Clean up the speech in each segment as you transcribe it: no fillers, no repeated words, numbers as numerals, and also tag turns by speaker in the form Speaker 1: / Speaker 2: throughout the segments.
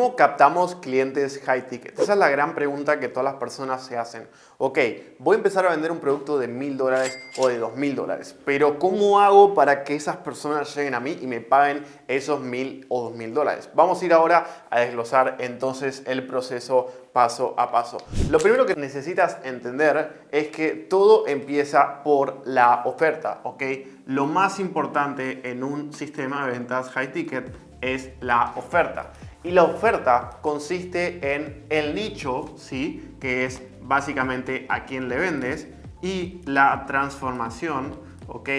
Speaker 1: ¿Cómo captamos clientes high ticket? Esa es la gran pregunta que todas las personas se hacen. Ok, voy a empezar a vender un producto de $1000 o de $2000, pero ¿cómo hago para que esas personas lleguen a mí y me paguen esos $1000 o $2000? Vamos a ir ahora a desglosar entonces el proceso paso a paso. Lo primero que necesitas entender es que todo empieza por la oferta, ¿ok? Lo más importante en un sistema de ventas high ticket es la oferta. Y la oferta consiste en el nicho, ¿sí? Que es básicamente a quién le vendes, y la transformación, ¿ok?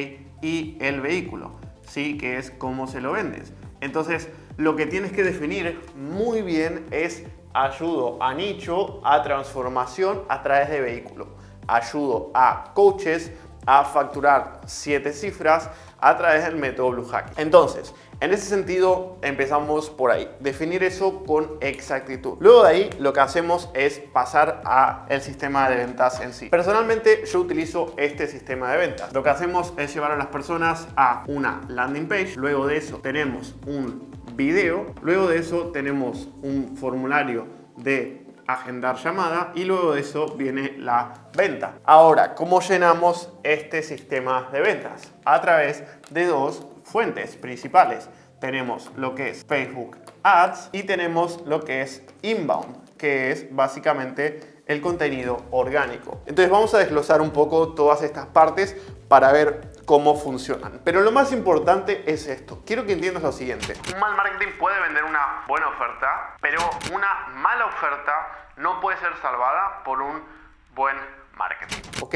Speaker 1: Y el vehículo, ¿sí? Que es cómo se lo vendes. Entonces, lo que tienes que definir muy bien es: ayudo a nicho, a transformación a través de vehículo. Ayudo a coaches a facturar 7 cifras a través del método Blue Hacking. Entonces, en ese sentido, empezamos por ahí. Definir eso con exactitud. Luego de ahí, lo que hacemos es pasar al sistema de ventas en sí. Personalmente, yo utilizo este sistema de ventas. Lo que hacemos es llevar a las personas a una landing page. Luego de eso, tenemos un video. Luego de eso, tenemos un formulario de agendar llamada y luego de eso viene la venta. Ahora, ¿cómo llenamos este sistema de ventas? A través de dos fuentes principales. Tenemos lo que es Facebook Ads y tenemos lo que es Inbound, que es básicamente el contenido orgánico. Entonces vamos a desglosar un poco todas estas partes para ver cómo funcionan. Pero lo más importante es esto. Quiero que entiendas lo siguiente. Un mal marketing puede vender una buena oferta, pero una mala oferta no puede ser salvada por un buen marketing. ¿Ok?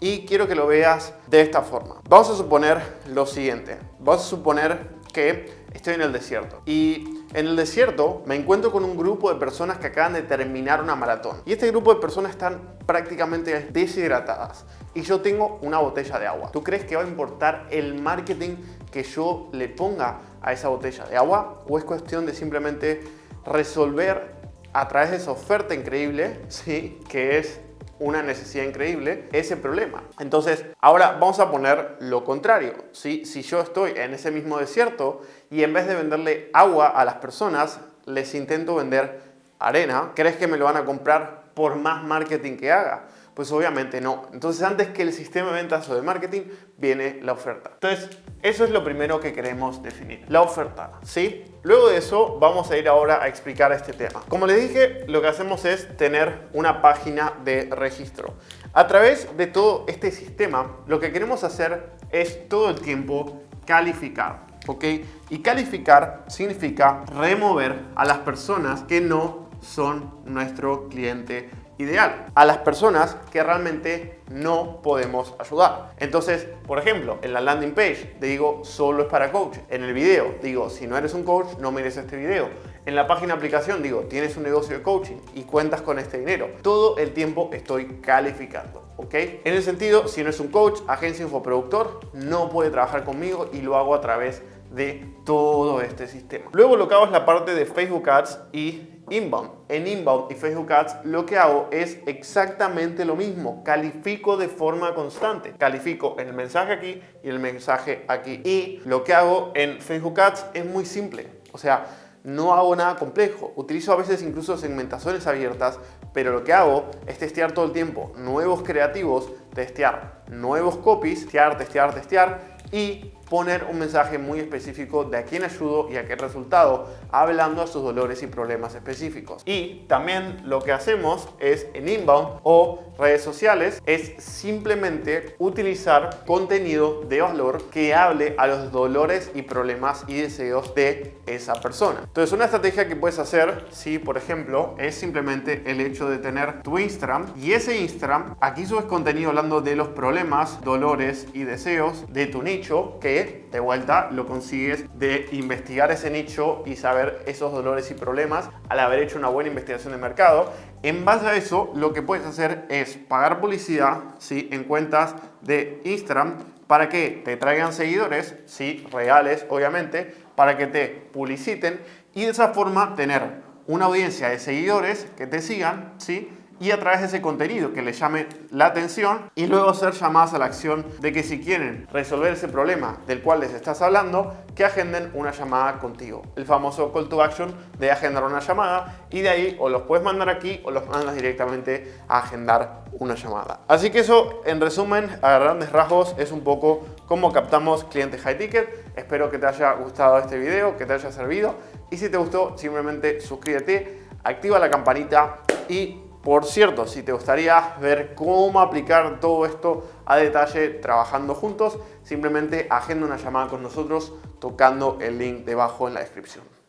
Speaker 1: Y quiero que lo veas de esta forma. Vamos a suponer lo siguiente. Vamos a suponer que estoy en el desierto y en el desierto me encuentro con un grupo de personas que acaban de terminar una maratón y este grupo de personas están prácticamente deshidratadas y yo tengo una botella de agua. ¿Tú crees que va a importar el marketing que yo le ponga a esa botella de agua o es cuestión de simplemente resolver a través de esa oferta increíble, sí, que es una necesidad increíble, ese problema? Entonces, ahora vamos a poner lo contrario, ¿sí? Si yo estoy en ese mismo desierto y en vez de venderle agua a las personas, les intento vender arena, ¿crees que me lo van a comprar por más marketing que haga? Pues obviamente no. Entonces, antes que el sistema de ventas o de marketing, viene la oferta. Entonces, eso es lo primero que queremos definir, la oferta, ¿sí? Luego de eso, vamos a ir ahora a explicar este tema. Como les dije, lo que hacemos es tener una página de registro. A través de todo este sistema, lo que queremos hacer es todo el tiempo calificar, ¿ok? Y calificar significa remover a las personas que no son nuestro cliente ideal, a las personas que realmente no podemos ayudar. Entonces, por ejemplo, en la landing page digo solo es para coaches. En el video digo si no eres un coach no mereces este video. En la página de aplicación digo tienes un negocio de coaching y cuentas con este dinero. Todo el tiempo estoy calificando, ¿ok? En el sentido, si no es un coach, agencia, infoproductor, no puede trabajar conmigo y lo hago a través de todo este sistema. Luego lo que hago es la parte de Facebook Ads y Inbound. En Inbound y Facebook Ads lo que hago es exactamente lo mismo. Califico de forma constante. Califico el mensaje aquí y el mensaje aquí. Y lo que hago en Facebook Ads es muy simple. O sea, no hago nada complejo. Utilizo a veces incluso segmentaciones abiertas, pero lo que hago es testear todo el tiempo nuevos creativos, testear nuevos copies, testear y poner un mensaje muy específico de a quién ayudo y a qué resultado, hablando a sus dolores y problemas específicos. Y también lo que hacemos es en Inbound o redes sociales es simplemente utilizar contenido de valor que hable a los dolores y problemas y deseos de esa persona. Entonces, una estrategia que puedes hacer, si por ejemplo, es simplemente el hecho de tener tu Instagram y ese Instagram, aquí subes contenido hablando de los problemas, dolores y deseos de tu nicho, que de vuelta lo consigues de investigar ese nicho y saber esos dolores y problemas al haber hecho una buena investigación de mercado. En base a eso, lo que puedes hacer es pagar publicidad, ¿sí?, en cuentas de Instagram para que te traigan seguidores, sí, reales obviamente, para que te publiciten y de esa forma tener una audiencia de seguidores que te sigan, ¿sí?, y a través de ese contenido que les llame la atención y luego ser llamadas a la acción de que si quieren resolver ese problema del cual les estás hablando, que agenden una llamada contigo. El famoso call to action de agendar una llamada, y de ahí o los puedes mandar aquí o los mandas directamente a agendar una llamada. Así que eso, en resumen, a grandes rasgos, es un poco cómo captamos clientes high ticket. Espero que te haya gustado este video, que te haya servido, y si te gustó, simplemente suscríbete, activa la campanita. Y por cierto, si te gustaría ver cómo aplicar todo esto a detalle trabajando juntos, simplemente agenda una llamada con nosotros tocando el link debajo en la descripción.